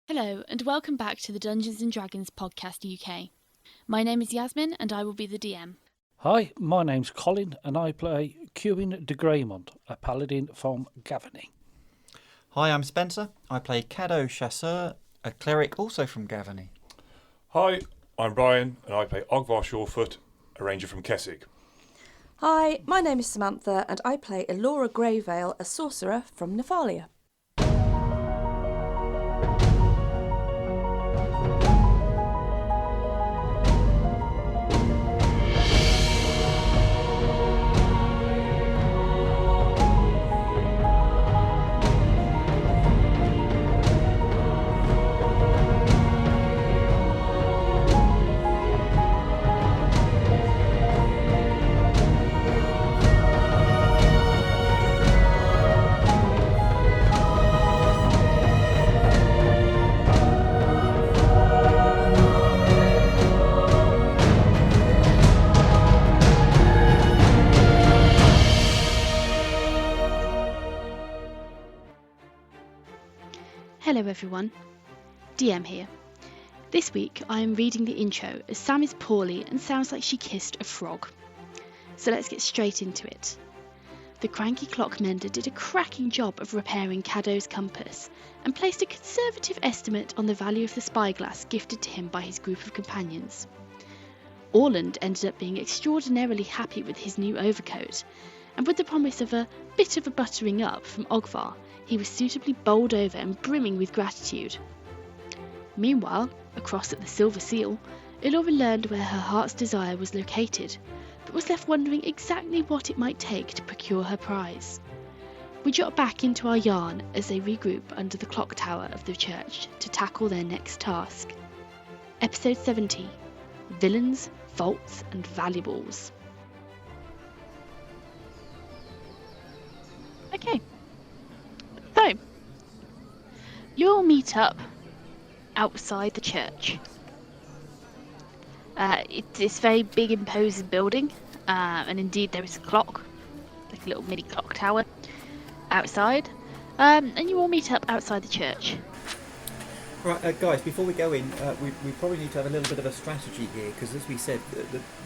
Hello, and welcome back to the Dungeons & Dragons Podcast UK. My name is Yasmin, and I will be the DM. Hi, my name's Colin, and I play Cuin de Greymont, a paladin from Gavany. Hi, I'm Spencer. I play Caddo Chasseur, a cleric also from Gavany. Hi, I'm Brian, and I play Ogvar Shawfoot, a ranger from Kessig. Hi, my name is Samantha, and I play Elora Greyvale, a sorcerer from Nephalia. Hello everyone, DM here. This week I am reading the intro as Sam is poorly and sounds like she kissed a frog. So let's get straight into it. The cranky clock mender did a cracking job of repairing Caddo's compass and placed a conservative estimate on the value of the spyglass gifted to him by his group of companions. Orland ended up being extraordinarily happy with his new overcoat, and with the promise of a bit of a buttering up from Ogvar, he was suitably bowled over and brimming with gratitude. Meanwhile, across at the Silver Seal, Elora learned where her heart's desire was located, but was left wondering exactly what it might take to procure her prize. We drop back into our yarn as they regroup under the clock tower of the church to tackle their next task. Episode 70, Villains, Faults and Valuables. Okay. So, you'll meet up outside the church. It's this very big, imposing building, and indeed there is a clock, like a little mini clock tower, outside. And you all meet up outside the church. Right, guys, before we go in, we probably need to have a little bit of a strategy here, because as we said,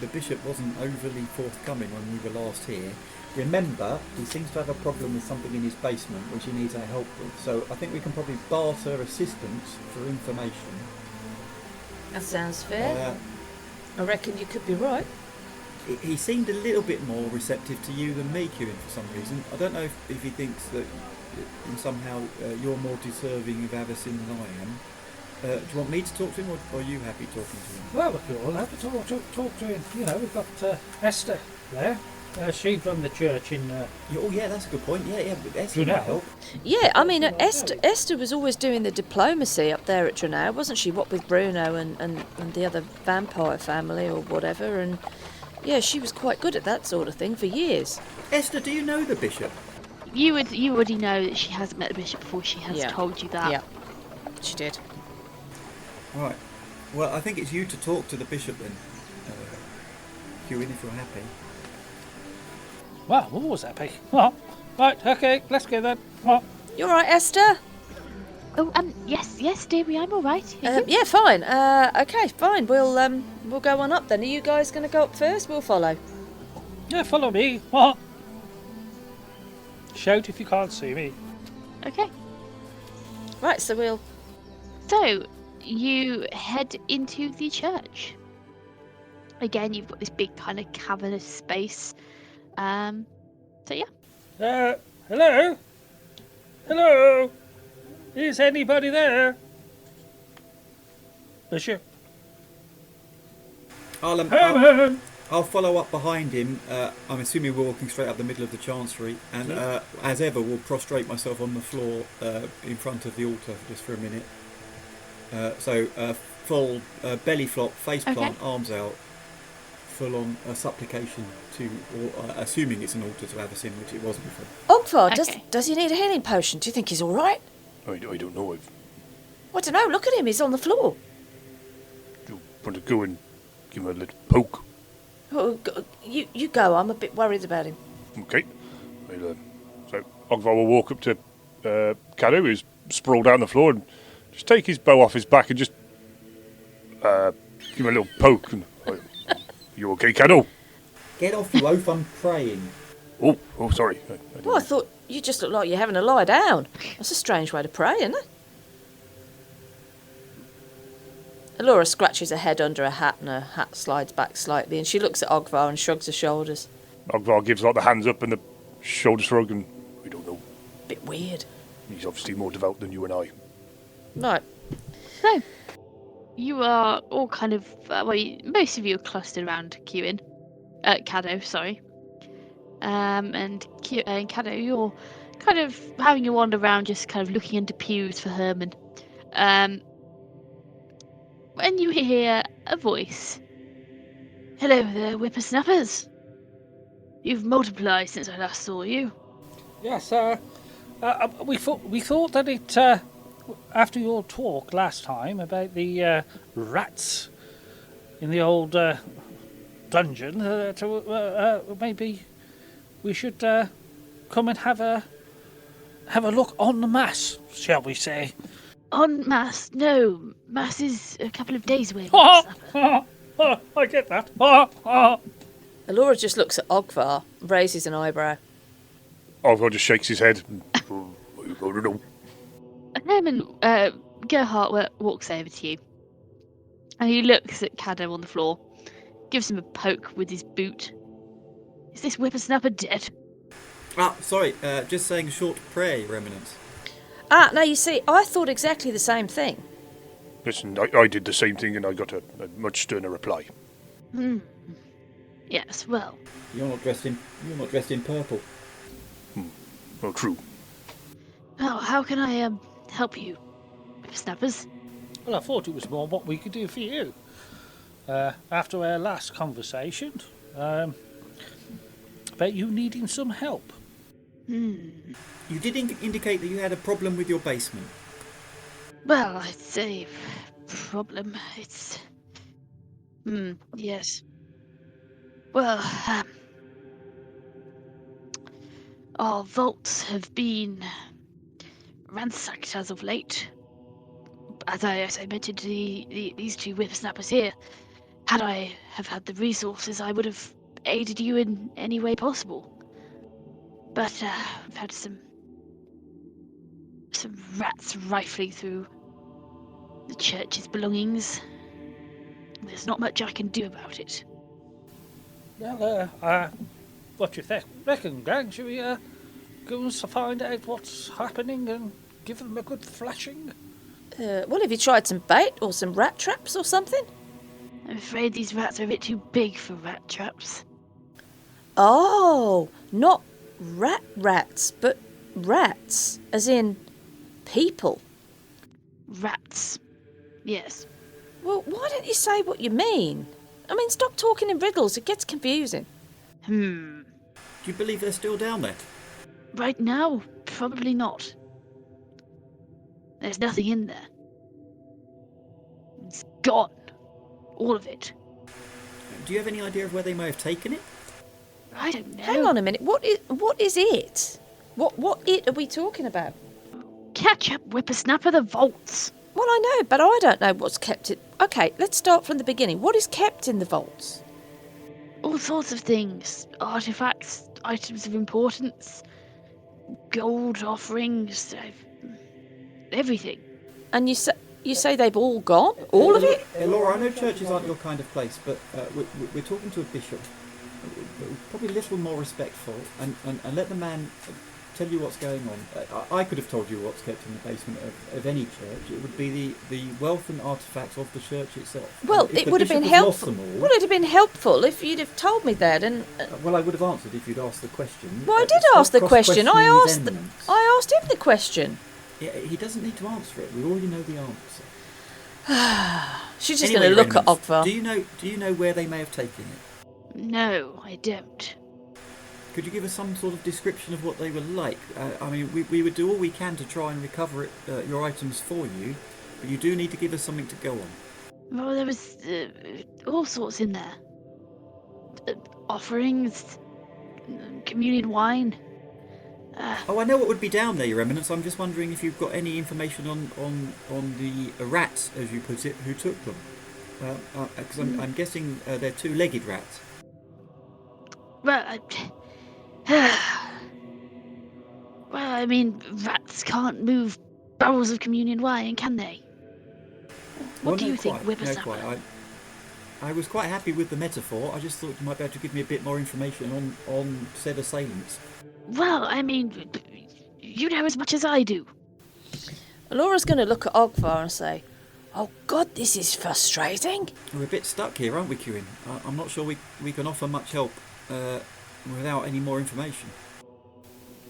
the bishop wasn't overly forthcoming when we were last here. Remember, he seems to have a problem with something in his basement, which he needs our help with. So I think we can probably barter assistance for information. That sounds fair. I reckon you could be right. He seemed a little bit more receptive to you than me, Cuin, for some reason. I don't know if he thinks that somehow you're more deserving of Avacyn than I am. Do you want me to talk to him, or are you happy talking to him? Well, if you're all happy to talk to him, you know, we've got Esther there. She's from the church in... Oh, yeah, that's a good point. Yeah, but Esther Drenau. might help. Yeah, I mean, Esther was always doing the diplomacy up there at Drenau, wasn't she? What with Bruno and the other vampire family or whatever, and yeah, she was quite good at that sort of thing for years. Esther, do you know the bishop? You already know that she hasn't met the bishop before. She has told you that. Yeah, she did. All right. Well, I think it's you to talk to the bishop then, Cuin, if you're happy. Well, I'm always happy. Oh, right, okay, let's go then. Oh. You all right, Esther? Oh, yes, dearie, I'm all right. Yeah, fine. Okay, fine. We'll go on up then. Are you guys going to go up first? We'll follow. Yeah, follow me. Oh. Shout if you can't see me. Okay. Right, so you head into the church. Again, you've got this big kind of cavernous space. So yeah. Hello? Hello? Is anybody there? Bishop? I'll follow up behind him. I'm assuming we're walking straight up the middle of the chancery, and as ever, will prostrate myself on the floor in front of the altar just for a minute. So full belly flop, face plant, arms out, full on supplication to, or assuming it's an altar to Avacyn, which it wasn't before. Ogvar, does he need a healing potion? Do you think he's all right? I don't know. I don't know. Look at him. He's on the floor. Do you want to go and give him a little poke? Oh, you go. I'm a bit worried about him. Okay. So Ogvar will walk up to Caddo, who's sprawled out on the floor, and Just take his bow off his back and just give him a little poke. And, you okay, Caddo? Get off, you oaf, I'm praying. Oh, sorry. Well, I thought you just look like you're having a lie down. That's a strange way to pray, isn't it? Laura scratches her head under her hat and her hat slides back slightly and she looks at Ogvar and shrugs her shoulders. Ogvar gives like the hands up and the shoulder shrug and we don't know. Bit weird. He's obviously more devout than you and I. Right. So, you are all kind of, most of you are clustered around Caddo, sorry. And Caddo, you're kind of having a wander around, just kind of looking into pews for Herman. When you hear a voice. Hello there, whippersnappers. You've multiplied since I last saw you. Yes, we thought that it, after your talk last time about the rats in the old dungeon, maybe we should come and have a look on the mass, shall we say? On Mass? No, Mass is a couple of days away. I get that. Laura just looks at Ogvar and raises an eyebrow. Ogvar just shakes his head. I don't know. Herman, Gerhart walks over to you. And he looks at Caddo on the floor, gives him a poke with his boot. Is this whippersnapper dead? Sorry, just saying a short prayer, Your Eminence. Now you see, I thought exactly the same thing. Listen, I did the same thing and I got a much sterner reply. Yes, well. You're not dressed in purple. Well, true. Well, how can I help you, whippersnappers? Well, I thought it was more what we could do for you. After our last conversation, about you needing some help. You did indicate that you had a problem with your basement. Well, I'd say problem. It's... yes. Well, our vaults have been ransacked as of late. As I mentioned to these two whippersnappers here, had I have had the resources, I would have aided you in any way possible. But we've had some rats rifling through the church's belongings. There's not much I can do about it. Well, what do you reckon, gang? Should we go and find out what's happening and give them a good thrashing? Well, have you tried some bait or some rat traps or something? I'm afraid these rats are a bit too big for rat traps. Oh, not rats, but rats, as in people. Rats. Yes. Well, why don't you say what you mean? I mean, stop talking in riddles, it gets confusing. Do you believe they're still down there? Right now, probably not. There's nothing in there. It's gone. All of it. Do you have any idea of where they may have taken it? I don't know. Hang on a minute, what is it? What it are we talking about? Catch up, whippersnapper, the vaults. Well, I know, but I don't know what's kept it. Okay, let's start from the beginning. What is kept in the vaults? All sorts of things. Artifacts, items of importance, gold offerings, everything. And you say they've all gone? All of it? Laura, I know churches aren't your kind of place, but we're talking to a bishop. Probably a little more respectful and let the man tell you what's going on. I could have told you what's kept in the basement of any church. It would be the wealth and artefacts of the church itself. Well, it would have been helpful. Would it have been helpful if you'd have told me that? And well, I would have answered if you'd asked the question. Well, I did ask the question. I asked him the question. Yeah, he doesn't need to answer it. We already know the answer. She's just going to look at Ogvar. Do you know where they may have taken it? No, I don't. Could you give us some sort of description of what they were like? I mean, we would do all we can to try and recover your items for you, but you do need to give us something to go on. Well, there was all sorts in there. Offerings, communion wine, Oh, I know what would be down there, Your Eminence. I'm just wondering if you've got any information on the rats, as you put it, who took them. Because I'm guessing they're two-legged rats. Well, well, I mean, rats can't move barrels of communion wine, can they? What do you think, Whippersnapper? No, quite. I was quite happy with the metaphor. I just thought you might be able to give me a bit more information on said assailants. Well, I mean, you know as much as I do. Laura's going to look at Ogvar and say, "Oh God, this is frustrating." We're a bit stuck here, aren't we, Kewin? I'm not sure we can offer much help without any more information.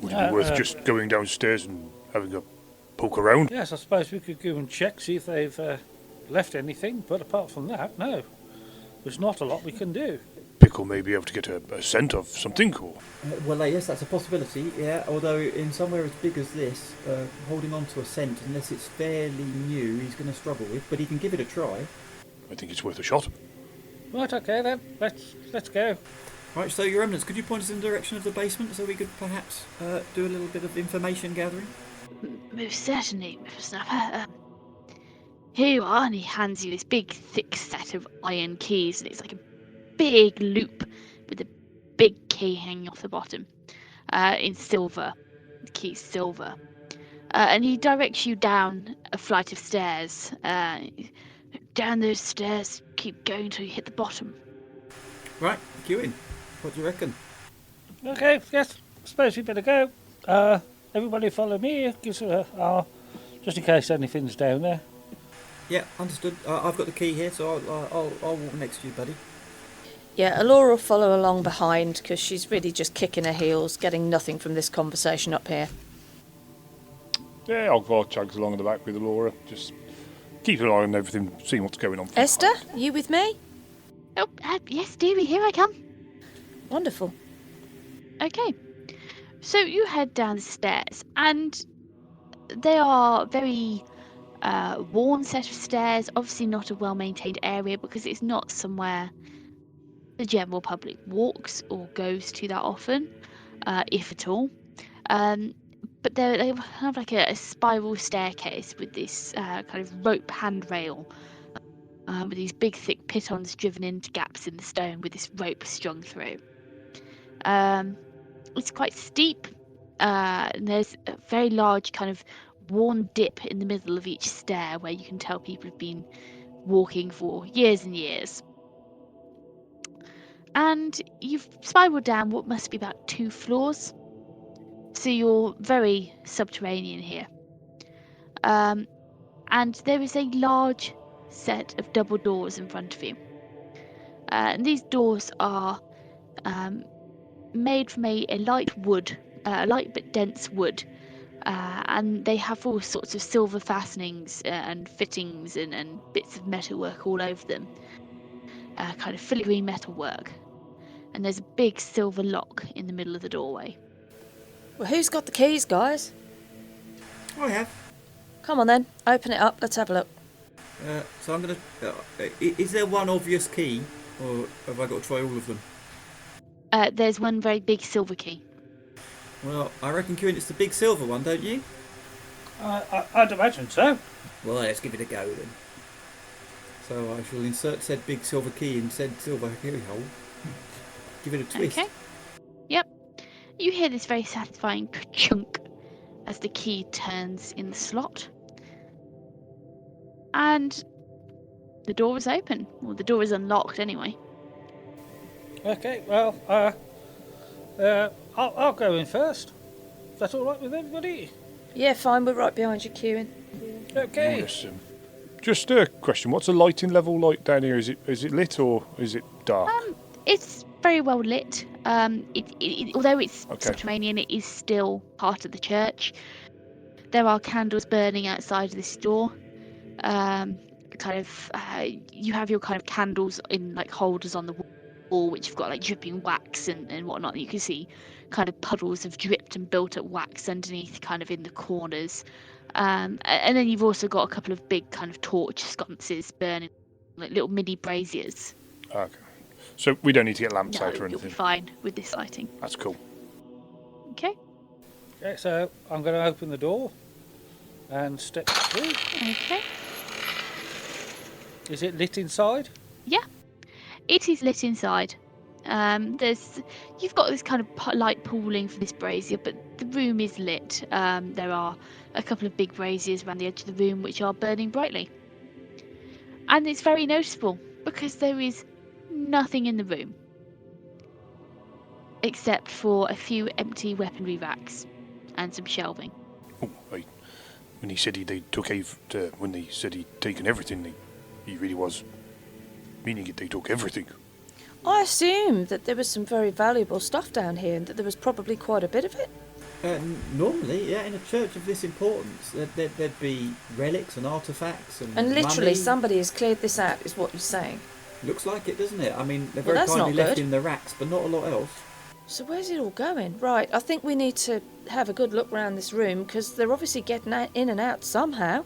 Would it be worth just going downstairs and having a poke around? Yes, I suppose we could go and check, see if they've left anything, but apart from that, no. There's not a lot we can do. Pickle may be able to get a scent of something, or... Well, yes, that's a possibility, yeah. Although in somewhere as big as this, holding on to a scent, unless it's fairly new, he's going to struggle with, but he can give it a try. I think it's worth a shot. Right, okay then. Let's go. Right, so Your Eminence, could you point us in the direction of the basement so we could perhaps do a little bit of information gathering? Most certainly, Whippersnapper. Here you are, and he hands you this big, thick set of iron keys, and it's like a big loop with a big key hanging off the bottom, in silver. The key's silver. And he directs you down a flight of stairs. Down those stairs, keep going till you hit the bottom. Right, Kewin, what do you reckon? Okay, yes, I suppose we better go. Everybody follow me, just in case anything's down there. Yeah, understood. I've got the key here, so I'll walk next to you, buddy. Yeah, Laura will follow along behind because she's really just kicking her heels, getting nothing from this conversation up here. Yeah, Ogvar chugs along in the back with Laura. Just keep an eye on everything, seeing what's going on. Esther, you with me? Oh, yes, dearie, here I come. Wonderful. Okay, so you head down the stairs, and they are very worn set of stairs. Obviously not a well-maintained area because it's not somewhere the general public walks or goes to that often, if at all. But they have like a spiral staircase with this kind of rope handrail, with these big thick pitons driven into gaps in the stone with this rope strung through. It's quite steep, and there's a very large kind of worn dip in the middle of each stair where you can tell people have been walking for years and years. And you've spiraled down what must be about 2 floors, so you're very subterranean here. And there is a large set of double doors in front of you. And these doors are made from a light wood, light but dense wood, and they have all sorts of silver fastenings and fittings and bits of metalwork all over them, kind of filigree metalwork. And there's a big silver lock in the middle of the doorway. Well, who's got the keys, guys? I have. Come on then, open it up, let's have a look. So I'm going to... is there one obvious key, or have I got to try all of them? There's one very big silver key. Well, I reckon, Kewin, it's the big silver one, don't you? I'd imagine so. Well, let's give it a go then. So I shall insert said big silver key in said silver key hole. Give it a twist. Okay. Yep. You hear this very satisfying chunk as the key turns in the slot. And the door is open. Well, the door is unlocked anyway. Okay, well, I'll go in first. Is that all right with everybody? Yeah, fine, we're right behind you, queuing. Okay. Yes, just a question. What's the lighting level like down here? Is it lit or is it dark? It's very well lit. Although it's Okay. subterranean, it is still part of the church. There are candles burning outside of this door. You have your kind of candles in like holders on the wall, which have got like dripping wax and whatnot. You can see kind of puddles of dripped and built up wax underneath, kind of in the corners. And then you've also got a couple of big kind of torch sconces burning, like little mini braziers. Okay. So we don't need to get lamps No, out or you'll anything? be fine with this lighting. That's cool. Okay. Yeah, so I'm going to open the door and step through. Okay. Is it lit inside? Yeah, it is lit inside. You've got this kind of light pooling for this brazier, but the room is lit. There are a couple of big braziers around the edge of the room which are burning brightly. And it's very noticeable because there is nothing in the room except for a few empty weaponry racks and some shelving. Oh, right. When he said when they said he'd taken everything, he really was meaning it. They took everything. I assume that there was some very valuable stuff down here and that there was probably quite a bit of it. Normally, yeah, in a church of this importance, there'd be relics and artefacts and literally money. somebody has cleared this out, is what you're saying. Looks like it, doesn't it? I mean, they're Well, very that's kindly not left good. in the racks, but not a lot else. So where's it all going? Right, I think we need to have a good look round this room because they're obviously getting in and out somehow.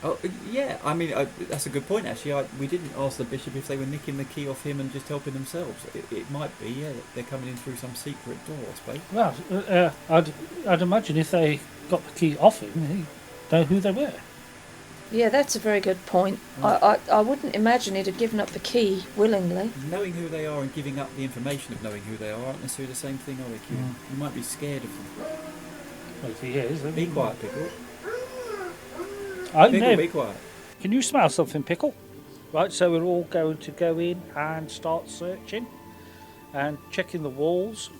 Oh, yeah, I mean, that's a good point, actually. We didn't ask the bishop if they were nicking the key off him and just helping themselves. It might be, yeah, they're coming in through some secret door, I suppose. Well, I'd imagine if they got the key off him, he'd know who they were. Yeah, that's a very good point. I wouldn't imagine he'd have given up the key willingly. Knowing who they are and giving up the information of knowing who they are aren't necessarily the same thing, are they, Kieran? You might be scared of them. Well, if he is, then Be quiet, Pickle. I Pickle, know. be quiet. Can you smell something, Pickle? Right, so we're all going to go in and start searching and checking the walls.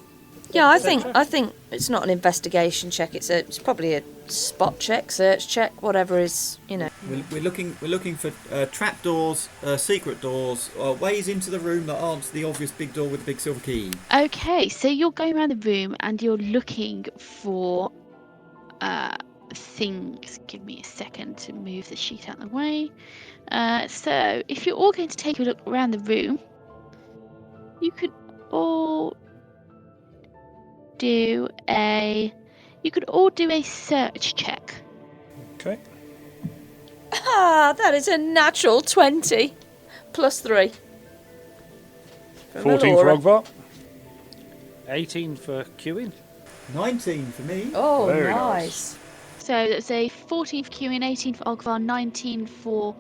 Yeah, I think it's not an investigation check. It's probably a spot check, search check, whatever is, you know. We're looking for trap doors, secret doors, ways into the room that aren't the obvious big door with the big silver key. Okay, so you're going around the room and you're looking for things. Give me a second to move the sheet out of the way. So if you're all going to take a look around the room, you could all do a search check. Okay. Ah, that is a natural 20 plus 3. 14 for Laura. Ogvar. 18 for queuing. 19 for me. Oh, Very nice. So that's a 14 for Q and 18 for Ogvar, 19 for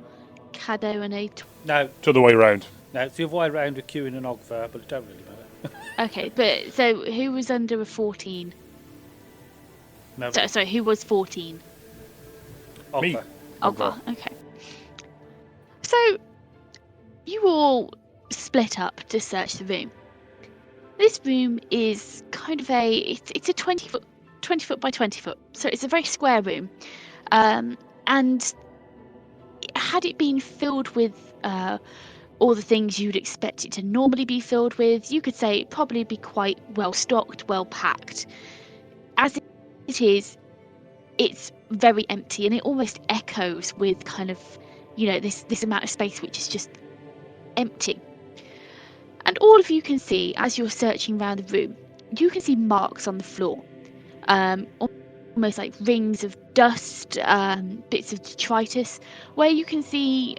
Caddo, and a. No, It's the other way round. no, it's the other way round with queuing and Ogvar, but it don't really matter. Okay, but so who was under a 14? No, Sorry, who was 14? Ogvar. Me. Ogvar. Okay. So you all split up to search the room. This room is kind of it's a 20 foot by 20 foot, so it's a very square room. And had it been filled with all the things you'd expect it to normally be filled with, you could say it'd probably be quite well stocked, well packed. As it is, it's very empty, and it almost echoes with kind of, this amount of space which is just empty. And all of you can see, as you're searching around the room, you can see marks on the floor, almost like rings of dust, bits of detritus, where you can see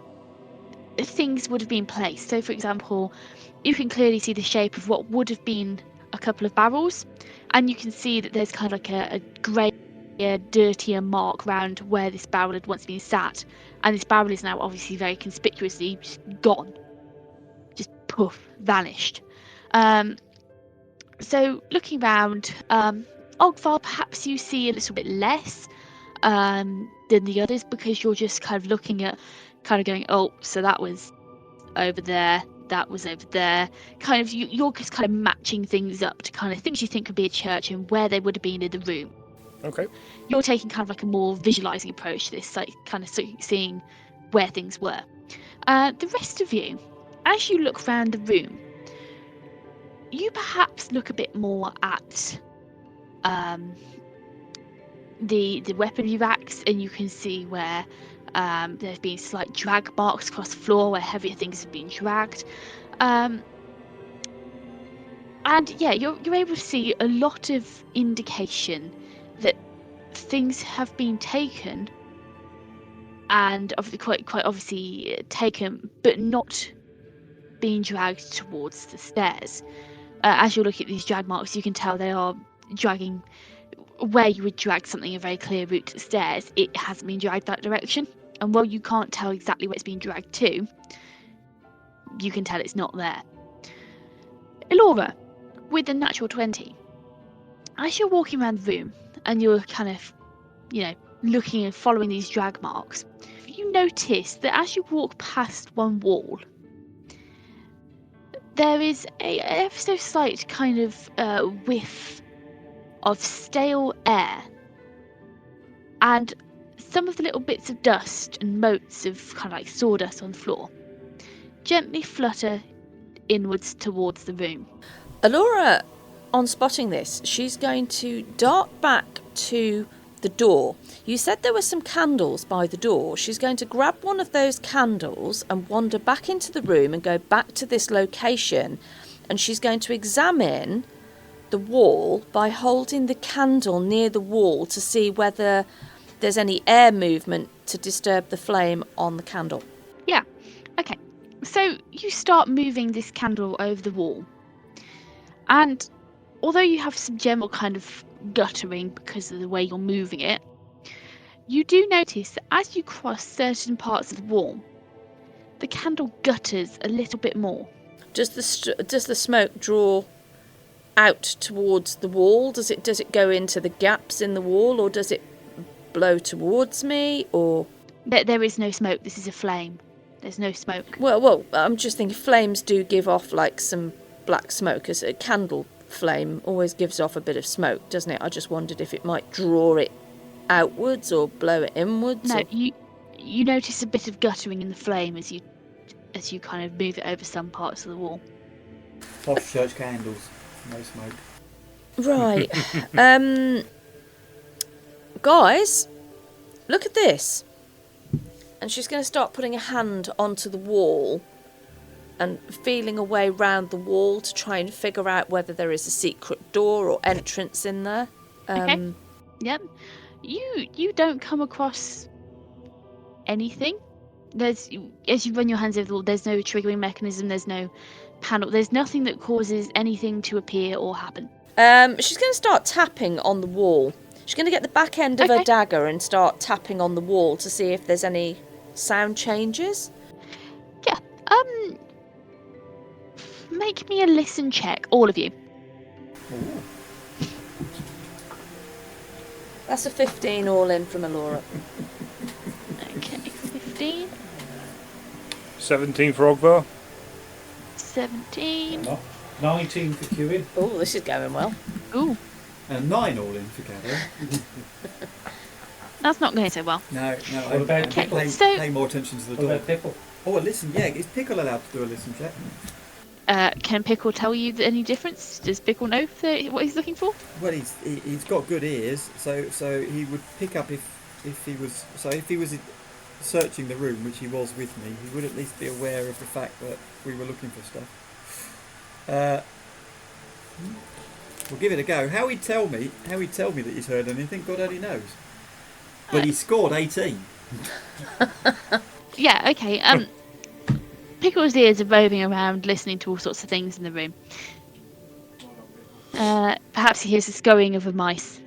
things would have been placed. So, for example, you can clearly see the shape of what would have been a couple of barrels, and you can see that there's kind of like a grey, dirtier mark round where this barrel had once been sat, and this barrel is now obviously very conspicuously just gone, just poof, vanished. So looking around, Ogvar, perhaps you see a little bit less than the others, because you're just kind of looking at, kind of going, oh, so that was over there, that was over there. Kind of, you're just kind of matching things up to kind of things you think could be a church and where they would have been in the room. Okay. You're taking kind of like a more visualizing approach to this, like kind of seeing where things were. The rest of you, as you look around the room, you perhaps look a bit more at the weaponry racks, and you can see where there's been slight drag marks across the floor where heavier things have been dragged. And yeah, you're able to see a lot of indication that things have been taken, and quite obviously taken, but not being dragged towards the stairs. As you look at these drag marks, you can tell they are dragging where you would drag something a very clear route to the stairs. It hasn't been dragged that direction, and while you can't tell exactly where it's being dragged to, you can tell it's not there. Elora, with a natural 20, as you're walking around the room and you're kind of, looking and following these drag marks, you notice that as you walk past one wall, there is a ever so slight kind of whiff of stale air, and some of the little bits of dust and motes of kind of like sawdust on the floor gently flutter inwards towards the room. Elora, on spotting this, she's going to dart back to the door. You said there were some candles by the door. She's going to grab one of those candles and wander back into the room and go back to this location, and she's going to examine the wall by holding the candle near the wall to see whether there's any air movement to disturb the flame on the candle. Yeah, okay. So you start moving this candle over the wall, and although you have some general kind of guttering because of the way you're moving it, you do notice that as you cross certain parts of the wall, the candle gutters a little bit more. Does the smoke draw out towards the wall? Does it go into the gaps in the wall, or does it blow towards me? Or there is no smoke. This is a flame. There's no smoke. Well, I'm just thinking flames do give off like some black smoke, as a candle flame always gives off a bit of smoke, doesn't it? I just wondered if it might draw it outwards or blow it inwards. No, you notice a bit of guttering in the flame as you kind of move it over some parts of the wall. Off church candles, no smoke. Right. Guys, look at this. And she's going to start putting a hand onto the wall and feeling a way round the wall to try and figure out whether there is a secret door or entrance in there. Okay. Yep. You don't come across anything. As you run your hands over the wall, there's no triggering mechanism, there's no panel, there's nothing that causes anything to appear or happen. She's going to start tapping on the wall. She's going to get the back end of her dagger and start tapping on the wall to see if there's any sound changes. Yeah. Make me a listen check, all of you. Ooh. That's a 15 all in from Elora. Okay, 15, 17 for Ogvar. 17. 19 for queuing. Oh, this is going well. Ooh, And 9 all in for Gather. that's not going so well. No, What about Pickle? pay more attention to the What door. about Pickle? Oh, listen, yeah, is Pickle allowed to do a listen check? Can Pickle tell you any difference? Does Pickle know what he's looking for? Well, he's got good ears, so he would pick up if he was searching the room, which he was with me. He would at least be aware of the fact that we were looking for stuff. We'll give it a go. How he'd tell me that he's heard anything, God only knows. But he scored 18. Yeah, okay. Pickle's ears are roving around, listening to all sorts of things in the room. Perhaps he hears the scurrying of a mouse,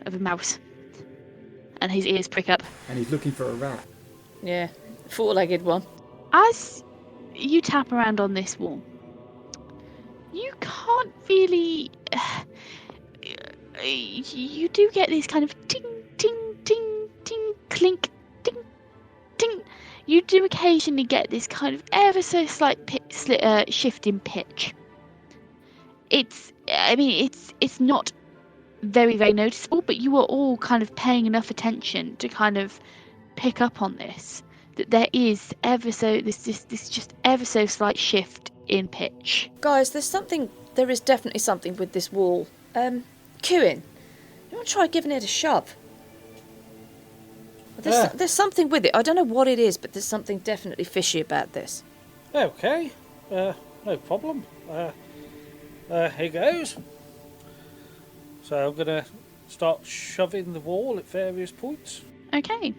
and his ears prick up. And he's looking for a rat. Yeah, four-legged one. As you tap around on this wall, you can't really... you do get this kind of ting, ting, ting, ting, clink, ting, ting. You do occasionally get this kind of ever so slight shift in pitch. It's not very, very noticeable, but you are all kind of paying enough attention to kind of pick up on this, that there is this just ever so slight shift in pitch. Guys, there is definitely something with this wall. Kewin, you want to try giving it a shove? There's something with it. I don't know what it is, but there's something definitely fishy about this. Okay, no problem. Here goes. So I'm going to start shoving the wall at various points. Okay.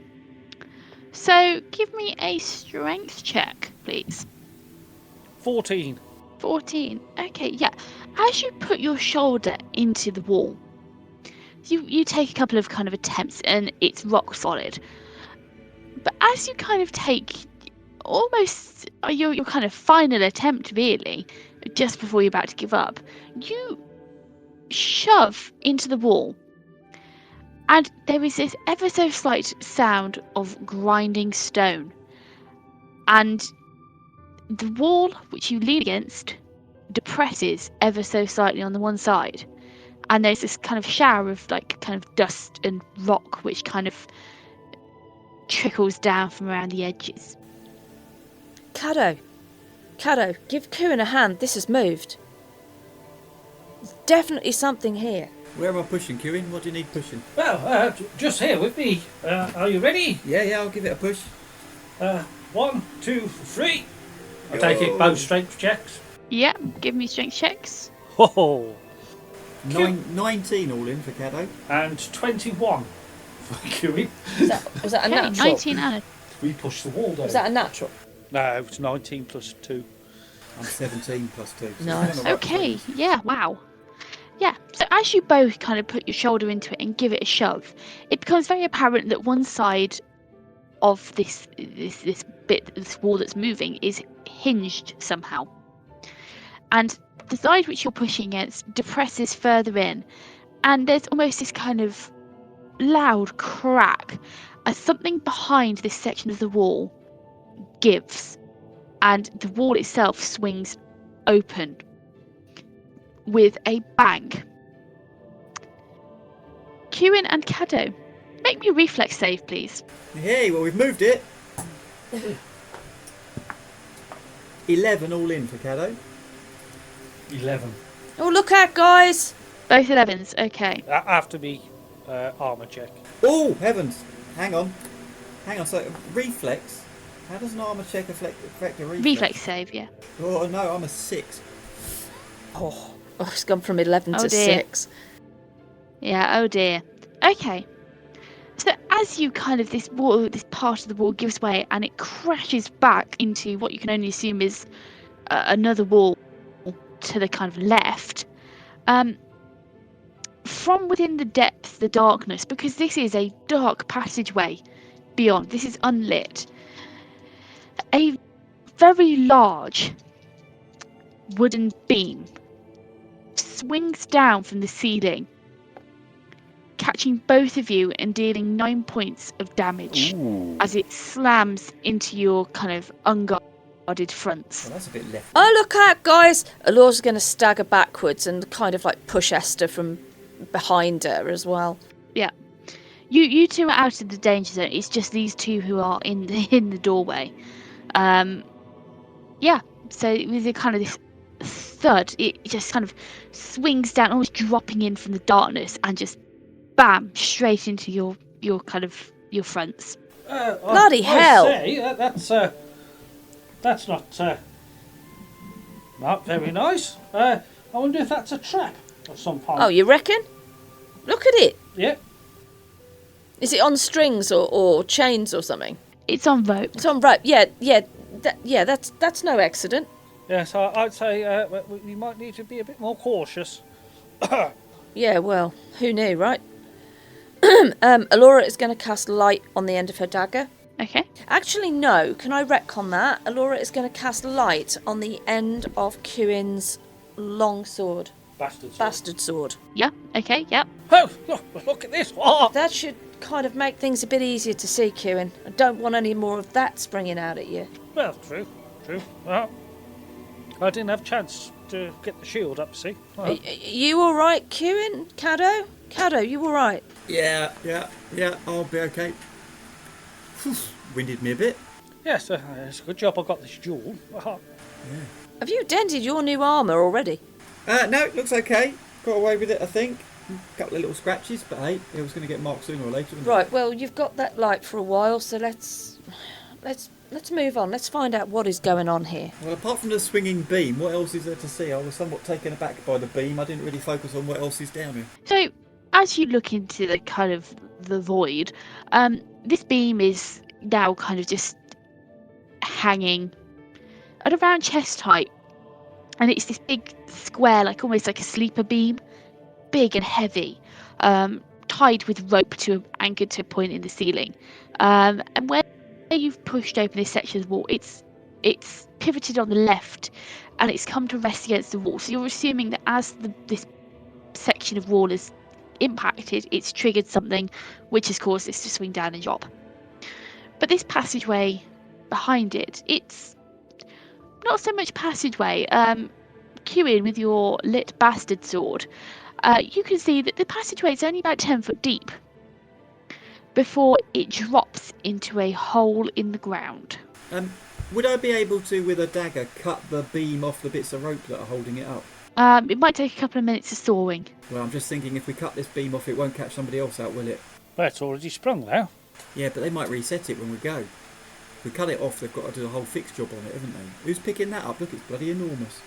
So give me a strength check, please. 14. 14. Okay, yeah. As you put your shoulder into the wall, you take a couple of kind of attempts and it's rock solid. But as you kind of take almost your kind of final attempt, really, just before you're about to give up, you shove into the wall, and there is this ever so slight sound of grinding stone, and the wall which you lean against depresses ever so slightly on the one side, and there's this kind of shower of like kind of dust and rock which kind of trickles down from around the edges. Caddo, give Kieran a hand. This has moved. There's definitely something here. Where am I pushing, Kieran? What do you need pushing? Well, just here with me. Are you ready? Yeah, I'll give it a push. 1, 2, 3. I take it both strength checks. Yeah, give me strength checks. Oh, 19 all in for Caddo. and 21 for Kieran. Was that a Okay, natural? 19 and We push the wall down. Was that a natural? No, it's 19 plus 2. I'm 17 plus 2. So Nice. I'm on the right okay, place. yeah, wow. Yeah, so as you both kind of put your shoulder into it and give it a shove, it becomes very apparent that one side of this wall that's moving is hinged somehow. And the side which you're pushing against depresses further in, and there's almost this kind of loud crack as something behind this section of the wall gives, and the wall itself swings open with a bang. Kieran and Caddo, make me a reflex save, please. Hey, well, we've moved it. 11 all in for Caddo. 11. Oh, look out, guys! Both 11s, okay. After me armour check. Oh, heavens. Hang on. So, reflex. How does an armour check affect a reflex? Reflex save, yeah. Oh, no, I'm a 6. Oh, it's gone from 11 Oh, to dear. 6. Yeah, oh dear. Okay. So as you kind of, this part of the wall gives way and it crashes back into what you can only assume is another wall to the kind of left. From within the depths, the darkness, because this is a dark passageway beyond, this is unlit, a very large wooden beam swings down from the ceiling, catching both of you and dealing 9 points of damage as it slams into your kind of unguarded fronts. Well, that's a bit left. Oh, look out, guys! Alora's going to stagger backwards and kind of like push Esther from behind her as well. Yeah. You two are out of the danger zone. It's just these two who are in the doorway. Yeah. So with a kind of this thud, it just kind of swings down, almost dropping in from the darkness, and just bam, straight into your fronts. Bloody hell. I say, that's not very nice. I wonder if that's a trap of some kind. Oh, you reckon? Look at it. Yeah. Is it on strings or chains or something? It's on rope. It's on rope. That's no accident. Yes, I'd say we might need to be a bit more cautious. Yeah, well, who knew, right? Alora is going to cast light on the end of her dagger. Okay. Actually, no. Can I retcon that? Alora is going to cast light on the end of Kieran's long sword. Bastard sword. Yeah. Okay. Yep. Oh, look at this. Oh. That should kind of make things a bit easier to see, Kieran. I don't want any more of that springing out at you. Well, true. Well, I didn't have a chance to get the shield up, see? Well, You all right, Kieran? Caddo? Caddo, you all right? Yeah, I'll be okay. Whew, winded me a bit. yes, it's a good job I got this jewel. Have you dented your new armour already? No, it looks okay. Got away with it, I think. A couple of little scratches, but hey, it was going to get marked sooner or later. wasn't it? Right, well, you've got that light for a while, so let's move on. Let's find out what is going on here. Well, apart from the swinging beam, what else is there to see? I was somewhat taken aback by the beam. I didn't really focus on what else is down here. So as you look into the kind of the void, this beam is now kind of just hanging at around chest height, and it's this big square, like almost like a sleeper beam, big and heavy, tied with rope anchored to a point in the ceiling. And where you've pushed open this section of the wall, it's pivoted on the left, and it's come to rest against the wall. So you're assuming that as this section of wall is impacted, it's triggered something which has caused this to swing down and drop. But this passageway behind it, it's not so much passageway. Queuing with your lit bastard sword, you can see that the passageway is only about 10 foot deep before it drops into a hole in the ground. Would I be able to, with a dagger, cut the beam off the bits of rope that are holding it up? It might take a couple of minutes of sawing. Well, I'm just thinking if we cut this beam off, it won't catch somebody else out, will it? Well, it's already sprung now. Yeah, but they might reset it when we go. If we cut it off, they've got to do a whole fix job on it, haven't they? Who's picking that up? Look, it's bloody enormous.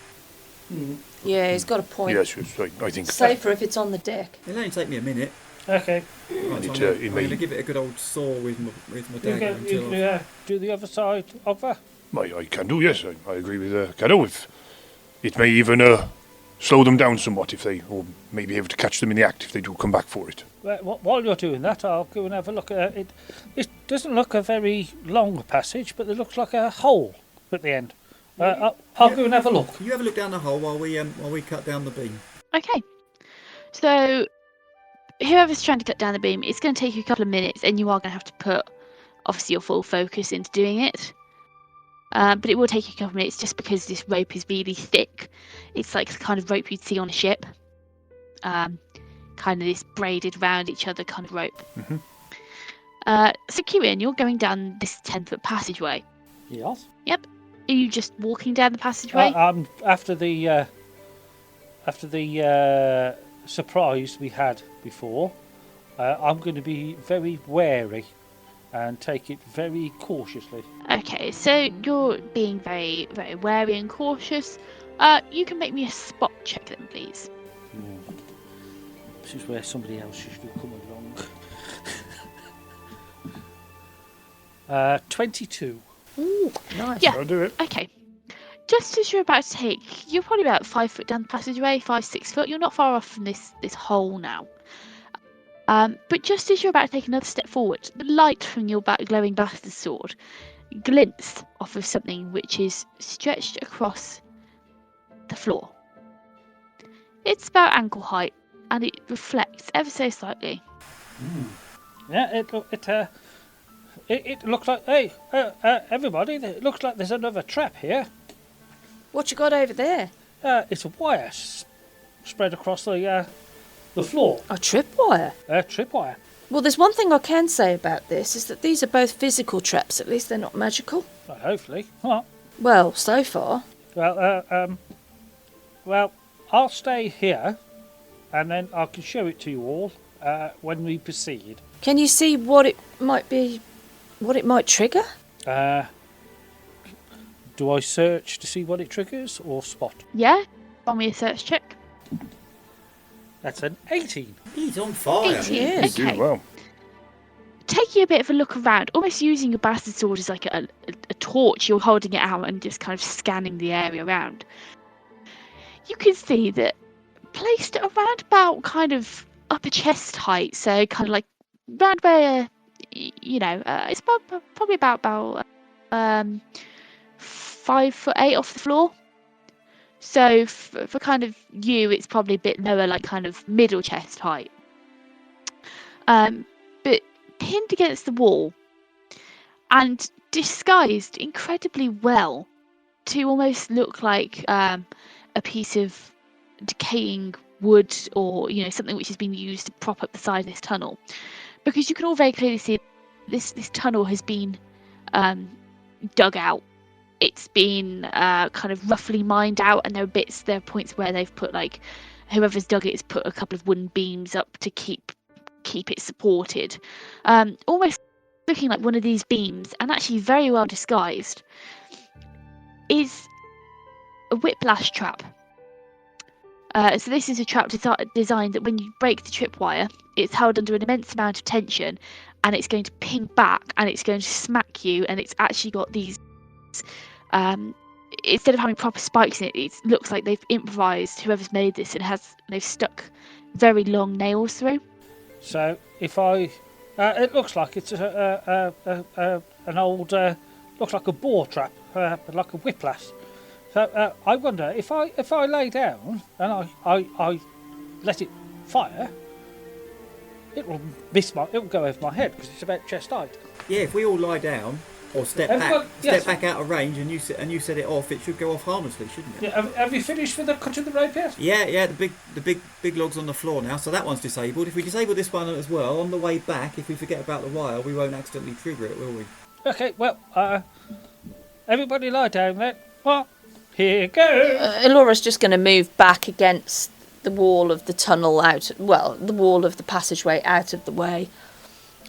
Yeah, he's got a point. Yes, I think. Safer if it's on the deck. It'll only take me a minute. Okay. Right, so I'm going to give it a good old saw with my dagger until You do the other side of her. I can do, yes. I agree with Caddo. If it may even slow them down somewhat or maybe able to catch them in the act if they do come back for it. Well, while you're doing that, I'll go and have a look at it. It doesn't look a very long passage, but it looks like a hole at the end. I'll go and have a look. You have a look down the hole while we cut down the beam. Okay. So, whoever's trying to cut down the beam, it's going to take you a couple of minutes, and you are going to have to put, obviously, your full focus into doing it. But it will take you a couple of minutes just because this rope is really thick. It's like the kind of rope you'd see on a ship. Kind of this braided round each other kind of rope. Mm-hmm. So Kieran, you're going down this 10-foot passageway. Yes. Yep. Are you just walking down the passageway? After the surprise we had before, I'm going to be very wary and take it very cautiously. Okay, so you're being very, very wary and cautious. You can make me a spot check then, please. This is where somebody else should come along. 22. Ooh, nice. Yeah. I'll do it. Okay. Just as you're about to take, you're probably about 5 foot down the passageway, 5-6 foot. You're not far off from this hole now. But just as you're about to take another step forward, the light from your glowing bastard sword glints off of something which is stretched across the floor. It's about ankle height, and it reflects ever so slightly. Yeah, it looks like, hey, everybody, it looks like there's another trap here. What you got over there? It's a wire spread across the floor. A tripwire. Tripwire. Well, there's one thing I can say about this, is that these are both physical traps. At least they're not magical. Well, hopefully. Well, Well, so far. Well, I'll stay here, and then I can show it to you all when we proceed. Can you see what it might be, what it might trigger? Do I search to see what it triggers, or spot? Yeah? Roll me a search check. That's an 18. He's on fire. 18. Yes. You do Okay. well. Taking a bit of a look around, almost using your bastard sword as like a torch, you're holding it out and just kind of scanning the area around. You can see that placed around about kind of upper chest height, so kind of like round where, it's probably about 5'8" off the floor. So for kind of you, it's probably a bit lower, like kind of middle chest height. But pinned against the wall and disguised incredibly well to almost look like a piece of decaying wood, or something which has been used to prop up the side of this tunnel, because you can all very clearly see this tunnel has been dug out. It's been kind of roughly mined out, and there are points where they've put, like, whoever's dug it has put a couple of wooden beams up to keep it supported, almost looking like one of these beams, and actually very well disguised, is a whiplash trap. So this is a trap designed that when you break the tripwire, it's held under an immense amount of tension, and it's going to ping back, and it's going to smack you, and it's actually got these instead of having proper spikes in it, it looks like they've improvised, whoever's made this, and they've stuck very long nails through. So if I, it looks like it's an old, looks like a boar trap, like a whiplash. So I wonder if I lay down and I let it fire, it will go over my head because it's about chest height. Yeah, if we all lie down or step back out of range, and you set it off, it should go off harmlessly, shouldn't it? Yeah, have you finished with the cutting the rope yet? Yeah. The big log's on the floor now, so that one's disabled. If we disable this one as well, on the way back, if we forget about the wire, we won't accidentally trigger it, will we? Okay, well, everybody lie down then. Well, here goes. Elora's just going to move back against the wall of the tunnel the wall of the passageway out of the way.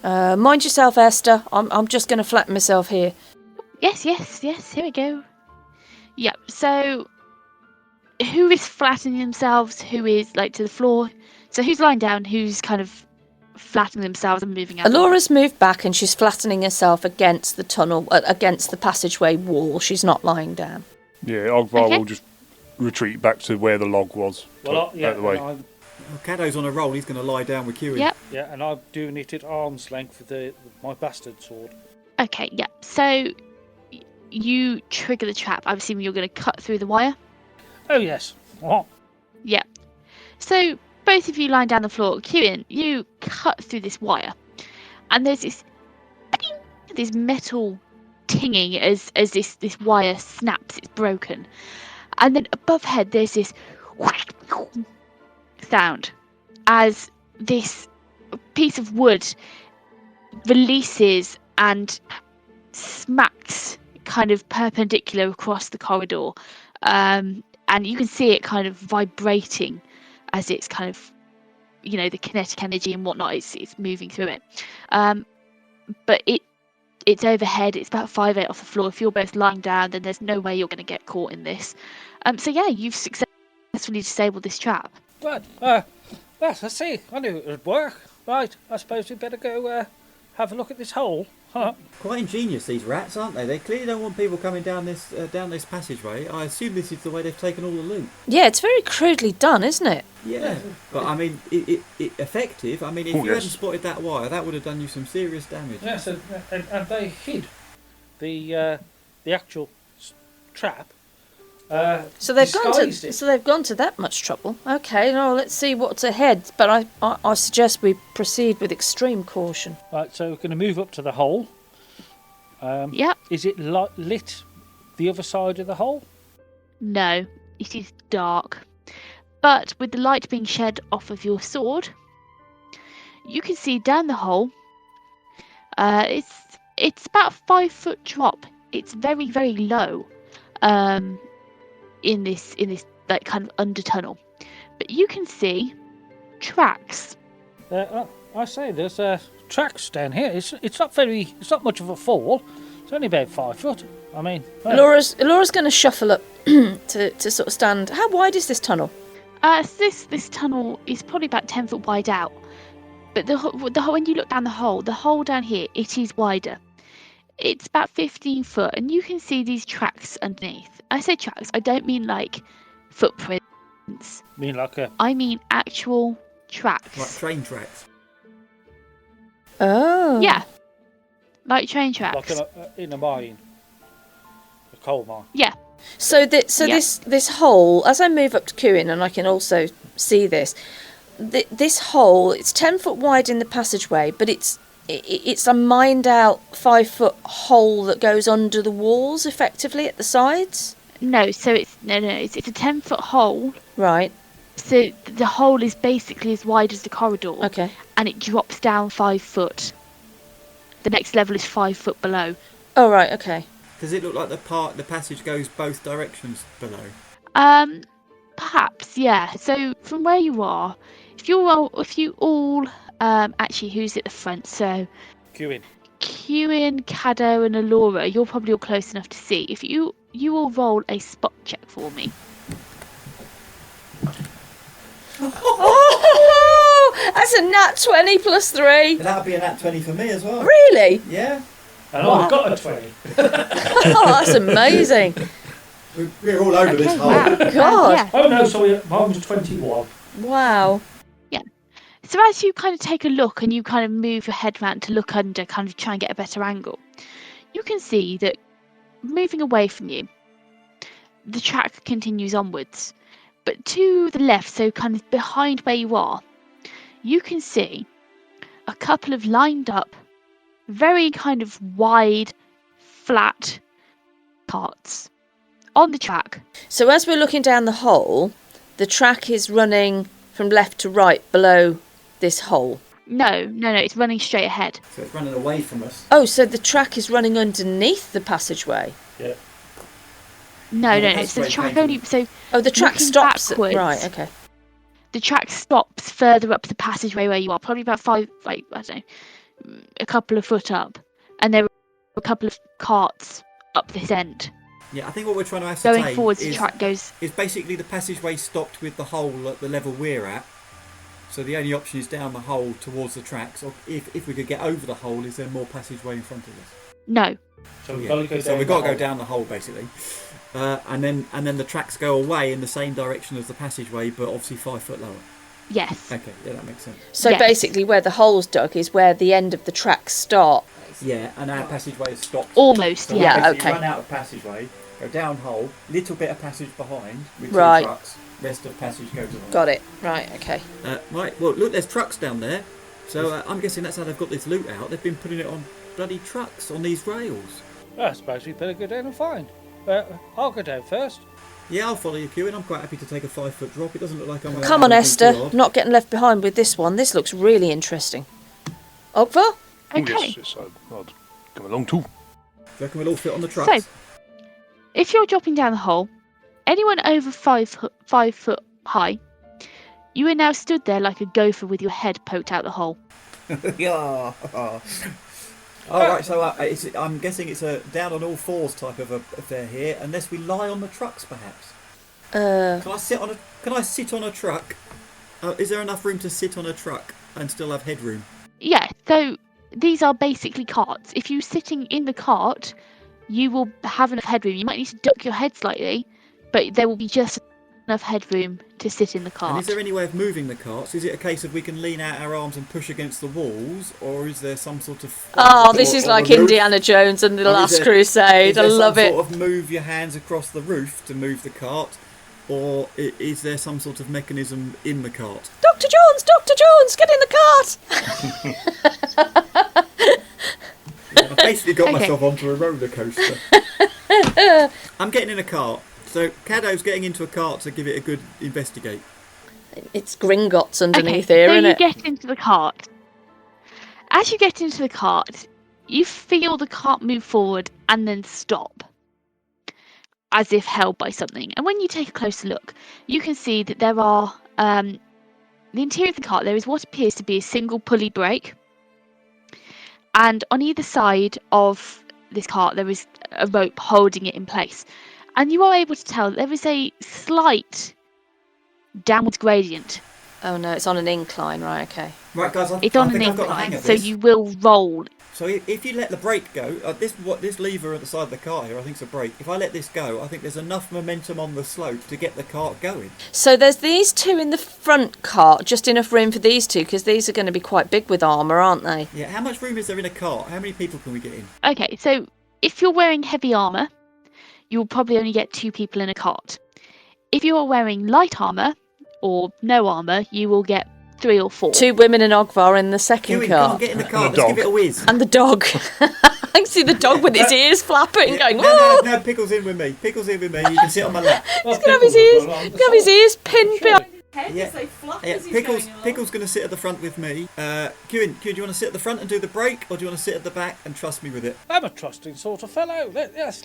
Mind yourself, Esther. I'm just going to flatten myself here. Yes, here we go. Yep, so who is flattening themselves? Who is, like, to the floor? So who's lying down? Who's kind of flattening themselves and moving out? Elora's moved back and she's flattening herself against the tunnel, against the passageway wall. She's not lying down. Yeah, Ogvar will just retreat back to where the log was. Well, out the way. Caddo's on a roll. He's going to lie down with Kewin. Yep. Yeah, and I'm doing it at arm's length with my bastard sword. Okay, yep. So you trigger the trap. I'm assuming you're going to cut through the wire. Oh yes. What? Yep. So both of you lying down the floor, Kewin, you cut through this wire, and there's this metal tinging as this wire snaps. It's broken, and then above head there's this sound as this piece of wood releases and smacks kind of perpendicular across the corridor, and you can see it kind of vibrating as it's kind of, the kinetic energy and whatnot, it's moving through it, but it's overhead. It's about 5'8" off the floor. If you're both lying down, then there's no way you're going to get caught in this. So yeah, you've successfully disabled this trap. Right. Yes, I see. I knew it would work. Right. I suppose we'd better go have a look at this hole. Huh? Quite ingenious, these rats, aren't they? They clearly don't want people coming down this passageway. I assume this is the way they've taken all the loot. Yeah, it's very crudely done, isn't it? Yeah, but I mean, it effective. I mean, if you hadn't spotted that wire, that would have done you some serious damage. Yes, and they hid the actual trap. So they've gone to that much trouble. Okay, now let's see what's ahead. But I suggest we proceed with extreme caution. Right, so we're going to move up to the hole. Yep. Is it lit the other side of the hole? No, it is dark. But with the light being shed off of your sword, you can see down the hole. It's about a 5-foot drop. It's very, very low. In this like kind of under tunnel, but you can see tracks. I say there's tracks down here. It's not much of a fall. It's only about 5 foot. I mean, Laura's going to shuffle up to sort of stand. How wide is this tunnel? This tunnel is probably about 10 foot wide out, but the when you look down the hole down here, it is wider. It's about 15 foot, and you can see these tracks underneath. I say tracks, I don't mean like footprints. I mean actual tracks. Like train tracks. Oh. Yeah. Like train tracks. Like in a mine. A coal mine. Yeah. So this hole, as I move up to Kewin, and I can also see this hole, it's 10 foot wide in the passageway, but it's a mined out 5-foot hole that goes under the walls effectively at the sides. No, so it's a 10-foot hole. Right. So the hole is basically as wide as the corridor. Okay. And it drops down 5 foot. The next level is 5 foot below. Oh right, okay. Does it look like the passage goes both directions below? Perhaps, yeah. So from where you are, if you all actually, who's at the front? So Kewin, Caddo, and Elora, you're probably all close enough to see. If you all roll a spot check for me. Oh, that's a nat 20 plus 3. That'll be a nat 20 for me as well. Really? Yeah. And I've got a 20. Oh, that's amazing. We're all over this hole. Wow. God. Yeah. Oh no, sorry, mine was 21. Wow. So as you kind of take a look and you kind of move your head round to look under, kind of try and get a better angle, you can see that moving away from you, the track continues onwards. But to the left, so kind of behind where you are, you can see a couple of lined up, very kind of wide, flat carts on the track. So as we're looking down the hole, the track is running from left to right below this hole. No, it's running straight ahead. So it's running away from us. Oh, so the track is running underneath the passageway. Yeah. No, so the track only... So Oh, the track looking stops. backwards, Right, okay. the track stops further up the passageway where you are, probably about a couple of foot up, and there are a couple of carts up this end. Yeah, I think what we're trying to ascertain Going forwards, the track goes... is basically the passageway stopped with the hole at the level we're at. So the only option is down the hole towards the tracks. Or if we could get over the hole, is there more passageway in front of us? No. So we've got to go down. So we've got to go down the hole basically, and then the tracks go away in the same direction as the passageway, but obviously 5 foot lower. Yes. Okay, yeah, that makes sense. So Yes. basically where the hole's dug is where the end of the tracks start. Yeah, and our passageway is stopped. Almost, So yeah. we basically okay. run out of passageway, go down hole, little bit of passage behind with Right. 2 trucks. Rest of passage goes along. Got it. Right, okay. Right, well look, there's trucks down there. So I'm guessing that's how they've got this loot out. They've been putting it on bloody trucks on these rails. I suppose we better go down and find. I'll go down first. Yeah, I'll follow you, Kewin. I'm quite happy to take a 5 foot drop. It doesn't look like I'm going to... Come on, Esther. Not getting left behind with this one. This looks really interesting. Ogvar? Okay. Yes, I'll come along too. Do you reckon we'll all fit on the trucks? So, if you're dropping down the hole, anyone over 5 foot high, you are now stood there like a gopher with your head poked out the hole. Yeah. All right, so I'm guessing it's a down on all fours type of affair here, unless we lie on the trucks, perhaps. Can I sit on a truck? Is there enough room to sit on a truck and still have headroom? Yeah, so these are basically carts. If you're sitting in the cart, you will have enough headroom. You might need to duck your head slightly, but there will be just enough headroom to sit in the cart. And is there any way of moving the carts? Is it a case of we can lean out our arms and push against the walls, or is there some sort of... Oh, this is like Indiana Jones and the Last Crusade. I love it. Sort of move your hands across the roof to move the cart, or is there some sort of mechanism in the cart? Dr. Jones, get in the cart! I basically got Okay. myself onto a roller coaster. I'm getting in a cart. So Caddo's getting into a cart to give it a good investigate. It's Gringotts underneath okay, here, so isn't you it? get into the cart. As you get into the cart, you feel the cart move forward and then stop, as if held by something. And when you take a closer look, you can see that there are the interior of the cart. There is what appears to be a single pulley brake, and on either side of this cart there is a rope holding it in place. And you are able to tell that there is a slight downwards gradient. Oh no, it's on an incline, right, okay. Right, guys, It's I on think an I've got the hang incline, of so this. you will roll. So if you let the brake go, this lever at the side of the cart here, I think it's a brake. If I let this go, I think there's enough momentum on the slope to get the cart going. So there's these two in the front cart, just enough room for these two, because these are going to be quite big with armour, aren't they? Yeah, how much room is there in a cart? How many people can we get in? Okay, so if you're wearing heavy armour, you will probably only get 2 people in a cart. If you are wearing light armour, or no armour, you will get 3 or 4. 2 women and Ogvar in the second Kewin, come on, cart. get in the cart, And let's the give it a whiz. And the dog. I can see the dog with his ears flapping, going, No, Pickle's in with me. Pickle's in with me. You can sit on my lap. He's going to have his ears pinned behind. Yeah, Pickle's going to sit at the front with me. Kewin, do you want to sit at the front and do the brake, or do you want to sit at the back and trust me with it? I'm a trusting sort of fellow. Let's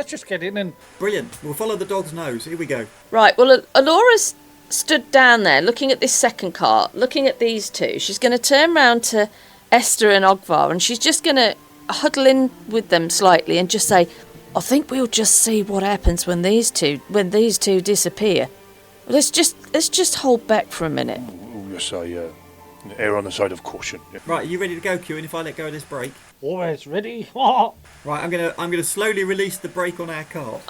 just get in and... Brilliant. We'll follow the dog's nose. Here we go. Right, well, Alora's stood down there looking at this second cart, looking at these two. She's going to turn round to Esther and Ogvar, and she's just going to huddle in with them slightly and just say, I think we'll just see what happens when these two disappear. Let's just hold back for a minute. Oh, yes, I err on the side of caution. Yeah. Right, are you ready to go, Kewin, if I let go of this brake? Always ready. Right, I'm gonna slowly release the brake on our cart.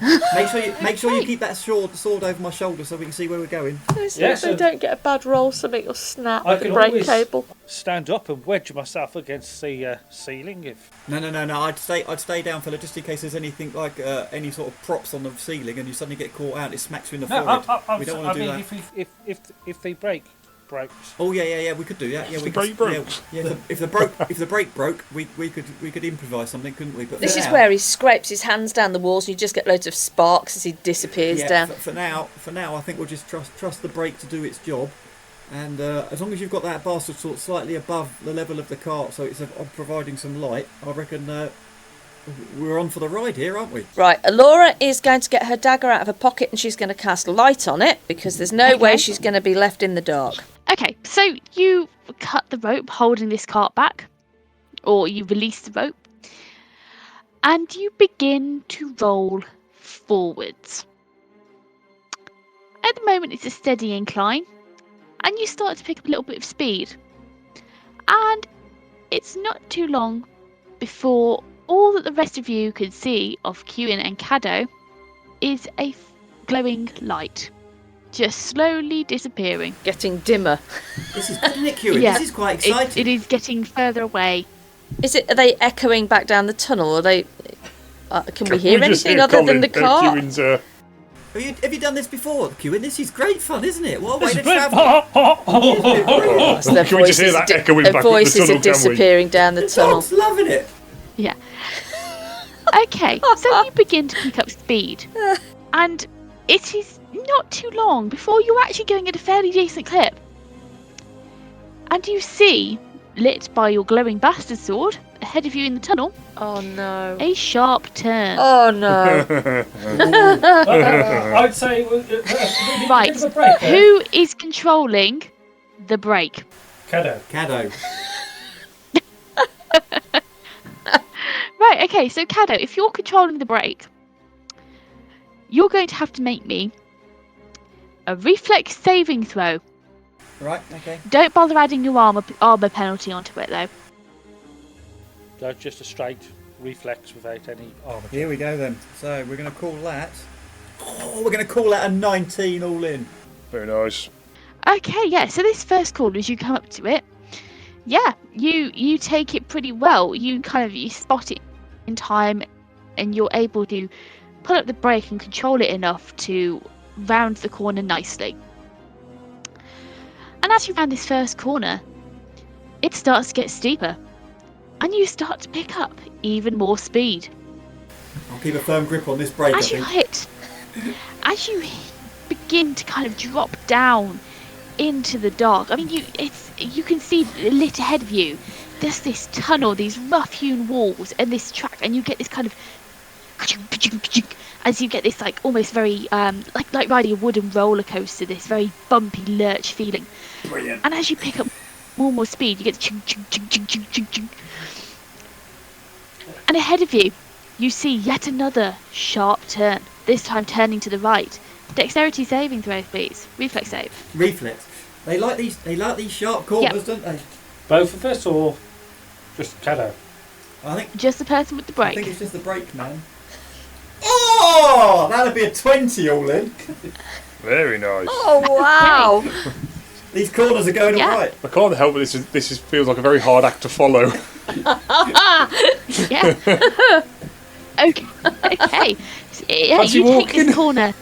Make sure you keep that sword over my shoulder so we can see where we're going. So they don't get a bad roll, something will snap I the can brake always cable. stand up and wedge myself against the ceiling if. No. I'd stay down, fella, just in case there's anything like any sort of props on the ceiling and you suddenly get caught out. It smacks you in the forehead. We don't want to do that. If they break. Oh yeah. We could do that. Yeah, If the brake broke. Yeah, if the brake broke, we could improvise something, couldn't we? But This is where he scrapes his hands down the walls and you just get loads of sparks as he disappears down. For now, I think we'll just trust the brake to do its job. And as long as you've got that bastard sort slightly above the level of the cart, so it's providing some light, I reckon we're on for the ride here, aren't we? Right, Alora is going to get her dagger out of her pocket and she's going to cast light on it because there's no way she's going to be left in the dark. Okay, so you cut the rope holding this cart back, or you release the rope, and you begin to roll forwards. At the moment, it's a steady incline, and you start to pick up a little bit of speed. And it's not too long before all that the rest of you can see of Kewin and Caddo is a glowing light. Just slowly disappearing. Getting dimmer. This is good, isn't it, Kewin? Yeah, This is quite exciting. it is getting further away. Are they echoing back down the tunnel? Are they? Can we hear just anything hear other than Colin, the car? Kewin's, Have you done this before, Kewin? This is great fun, isn't it? What a way It's to a bit- travel. Their Can we just hear that echoing back up the voices tunnel, are can we? disappearing down the The tunnel. dog's loving it. Yeah. Okay, so you begin to pick up speed. And it is not too long before you're actually going at a fairly decent clip. And you see, lit by your glowing bastard sword, ahead of you in the tunnel, Oh no. a sharp turn. Oh no. I'd say. Right, Give a break, who is controlling the brake? Caddo. Right, okay, so Caddo, if you're controlling the brake, you're going to have to make me a reflex saving throw. Right, okay. Don't bother adding your armour penalty onto it, though. So just a straight reflex without any armour. Here we go then. So we're going to call that. Oh, we're going to call that a 19 all in. Very nice. Okay, yeah, so this first call, as you come up to it, yeah, you take it pretty well. You spot it in time, and you're able to pull up the brake and control it enough to round the corner nicely. And as you round this first corner, it starts to get steeper, and you start to pick up even more speed. I'll keep a firm grip on this brake, As you begin to kind of drop down into the dark, I mean, you can see lit ahead of you. There's this tunnel, these rough-hewn walls, and this track, and you get this kind of as you get this like almost very like riding a wooden roller coaster, this very bumpy lurch feeling. Brilliant. And as you pick up more and more speed, you get chung chung chung chung chung chung chung. And ahead of you, you see yet another sharp turn. This time turning to the right. Dexterity saving throw, please. Reflex save. Reflex. They like these sharp corners, don't they? Both of us or just Caddo? I think Just the person with the I think brake. it's just the brake, man. Oh, that'd be a 20 all in. Very nice. Oh wow. These corners are going Yeah. all right. I can't help it. This feels like a very hard act to follow. Yeah. Okay. Okay. So, yeah, Fancy you take walking? this corner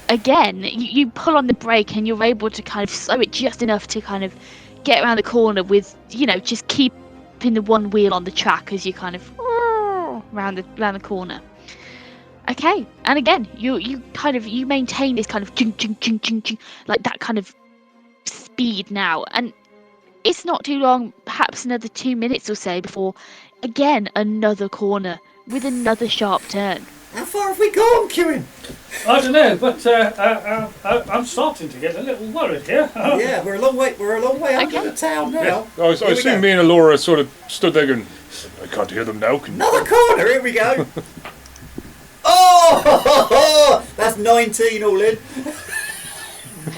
again. You pull on the brake and you're able to kind of slow it just enough to kind of get around the corner with, just keeping the one wheel on the track as you kind of round the corner. Okay, and again, you maintain this kind of chung chung chung chung chung, like that kind of speed now, and it's not too long, perhaps another 2 minutes or so before again another corner with another sharp turn. How far have we gone, Kewin? I don't know, but I'm starting to get a little worried here. Yeah, we're a long way out of the town now. I assume me and Alora sort of stood there going, I can't hear them now. Another corner, here we go. Oh, that's 19 all in.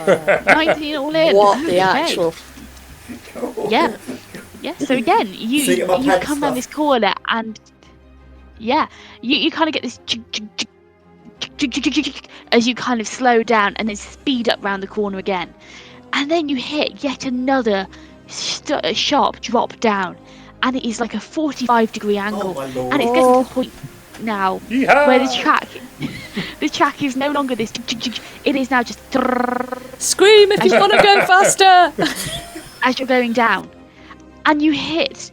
19 all in. What the Okay. actual? Yeah. So again, See, you my pad come around stuff. this corner and yeah, you kind of get this as you kind of slow down and then speed up round the corner again. And then you hit yet another sharp drop down, and it is like a 45-degree angle. my lord. And it's getting to the point now where the track is no longer this. It is now just Scream if you want to go faster! as you're going down, and you hit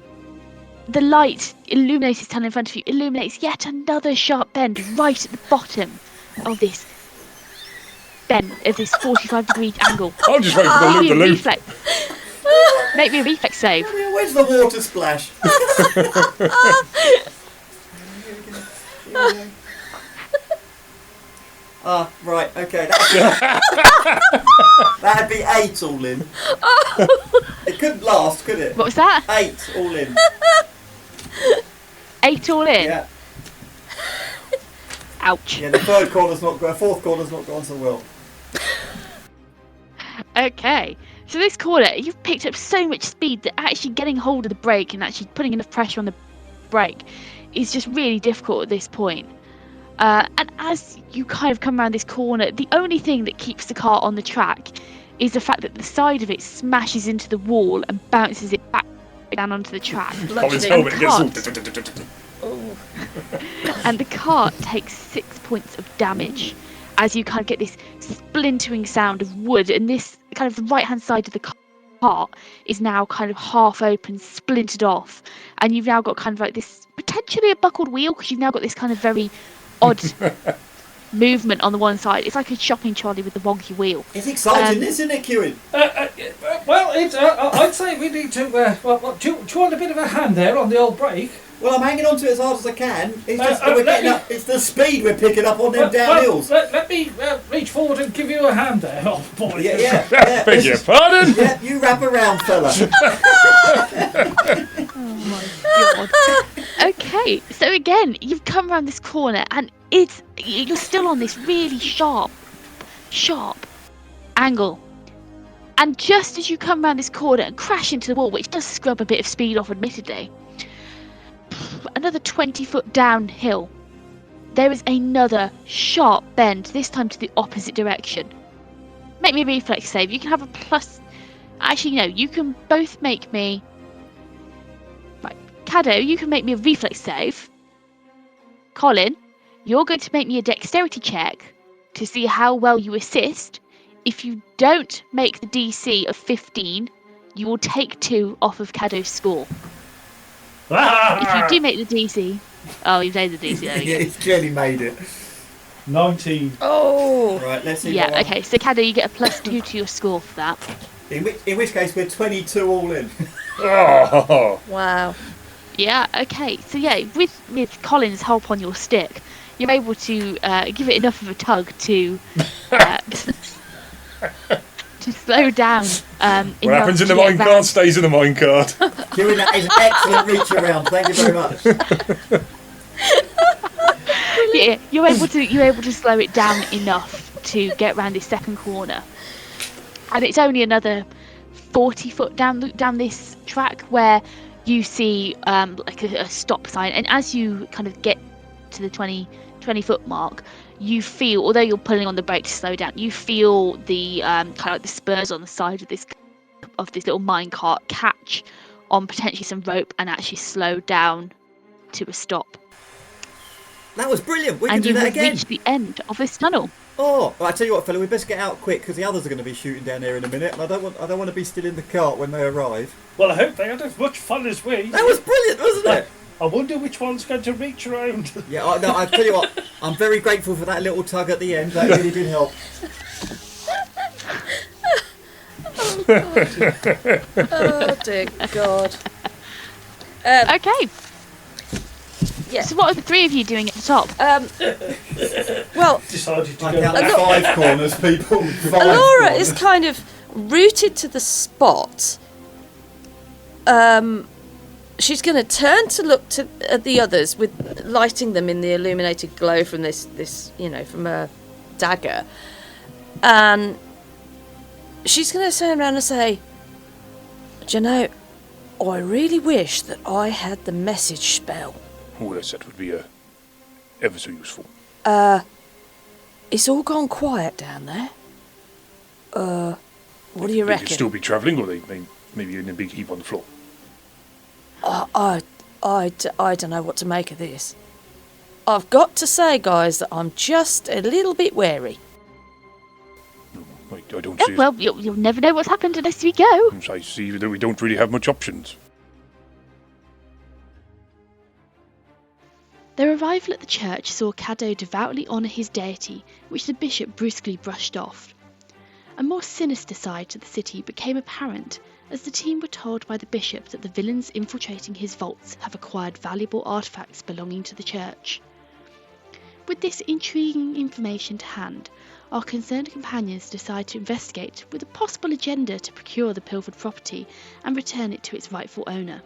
the light illuminated tunnel in front of you, illuminates yet another sharp bend right at the bottom of this bend, of this 45-degree angle. I'm just waiting for the Make me a loop. reflex. Make me a reflex save. Where's the water splash? Right, okay. That'd be 8 all in. It couldn't last, could it? What was that? 8 all in. 8 all in? Yeah. Ouch. Yeah, the fourth corner's not gone so well. Okay. So this corner, you've picked up so much speed that actually getting hold of the brake and actually putting enough pressure on the brake is just really difficult at this point. And as you kind of come around this corner, the only thing that keeps the car on the track is the fact that the side of it smashes into the wall and bounces it back down onto the track. Colin's And helmet the gets and the cart takes 6 points of damage as you kind of get this splintering sound of wood, and this kind of the right hand side of the cart is now kind of half open, splintered off, and you've now got kind of like this potentially a buckled wheel, because you've now got this kind of very odd movement on the one side. It's like a shopping trolley with the wonky wheel. It's exciting, isn't it, Kieran? Well, I'd say we need to. Do you want a bit of a hand there on the old brake? Well, I'm hanging on to it as hard as I can. It's just that we're getting up. It's the speed we're picking up on them downhills. Let me reach forward and give you a hand there, old boy. Yeah. Beg your pardon? Yeah, you wrap around, fella. Oh my god. Okay, so again, you've come around this corner and you're still on this really sharp angle. And just as you come around this corner and crash into the wall, which does scrub a bit of speed off admittedly, another 20-foot downhill, there is another sharp bend, this time to the opposite direction. Make me a reflex save. You can have a plus. Actually, no, you can both make me. Right, Caddo, you can make me a reflex save. Colin, you're going to make me a dexterity check to see how well you assist. If you don't make the DC of 15, you will take 2 off of Caddo's score. If you do make the DC... Oh, you've made the DC, there we go. Yeah, it's clearly made it. 19. Oh! Right, let's see. Yeah, okay, so Caddo, you get a +2 to your score for that. In which case, we're 22 all in. Oh. Wow. Yeah, okay, so yeah, with Colin's help on your stick, you're able to give it enough of a tug to slow down. What happens in the minecart stays in the minecart. Kieran, that is an excellent reach around. Thank you very much. Yeah, you're able to slow it down enough to get around this second corner, and it's only another 40 foot down this track where you see like a stop sign, and as you kind of get to the 20 foot mark, you feel, although you're pulling on the brake to slow down, you feel the kind of like the spurs on the side of this little minecart catch on potentially some rope and actually slow down to a stop. That was brilliant. We can And do you that have again. reached the end of this tunnel. Oh, well, I tell you what, fella, we best get out quick because the others are going to be shooting down there in a minute, and I don't want to be still in the cart when they arrive. Well, I hope they had as much fun as we. That was brilliant, wasn't it? I wonder which one's going to reach around. Yeah, I tell you what, I'm very grateful for that little tug at the end. That really did help. Oh dear God. Okay. Yeah. So what are the 3 of you doing at the top? Well, Decided to I go. count 5 corners, people. 5 Alora corners. is kind of rooted to the spot. She's going to turn to look at the others, with lighting them in the illuminated glow from this from a dagger, and she's going to turn around and say, "Do you know, I really wish that I had the message spell. Oh, that would be ever so useful. It's all gone quiet down there. What do you They reckon? could still be travelling, or they maybe in a big heap on the floor. I don't know what to make of this. I've got to say, guys, that I'm just a little bit wary. I don't Oh, see. well, you'll never know what's happened unless we go. I see that we don't really have much options. Their arrival at the church saw Caddo devoutly honour his deity, which the bishop brusquely brushed off. A more sinister side to the city became apparent as the team were told by the bishop that the villains infiltrating his vaults have acquired valuable artefacts belonging to the church. With this intriguing information to hand, our concerned companions decide to investigate with a possible agenda to procure the pilfered property and return it to its rightful owner.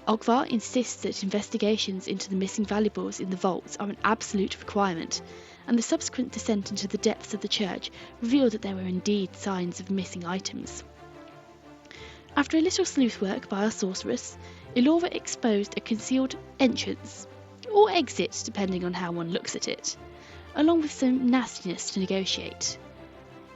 Ogvar insists that investigations into the missing valuables in the vaults are an absolute requirement, and the subsequent descent into the depths of the church revealed that there were indeed signs of missing items. After a little sleuth work by our sorceress, Elora exposed a concealed entrance, or exit depending on how one looks at it, along with some nastiness to negotiate.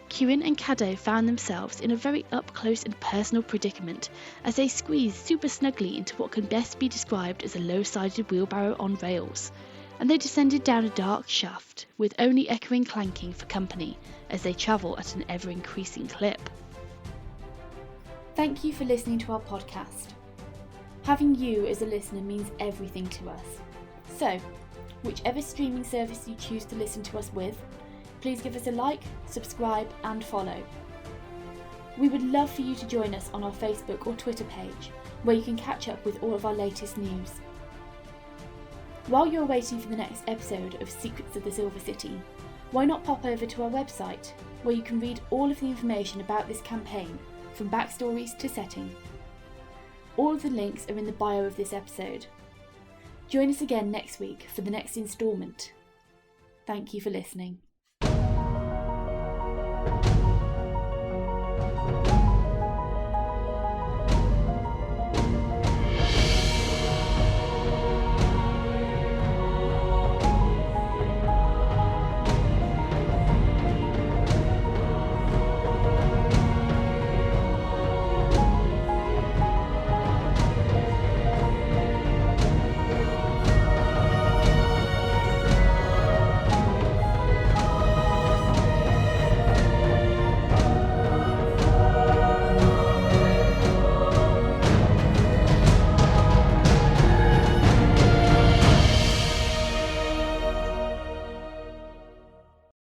Kewin and Caddo found themselves in a very up-close and personal predicament as they squeezed super snugly into what can best be described as a low-sided wheelbarrow on rails, and they descended down a dark shaft with only echoing clanking for company as they travel at an ever-increasing clip. Thank you for listening to our podcast. Having you as a listener means everything to us. So, whichever streaming service you choose to listen to us with, please give us a like, subscribe and follow. We would love for you to join us on our Facebook or Twitter page, where you can catch up with all of our latest news. While you're waiting for the next episode of Secrets of the Silver City, why not pop over to our website, where you can read all of the information about this campaign, from backstories to setting. All of the links are in the bio of this episode. Join us again next week for the next instalment. Thank you for listening.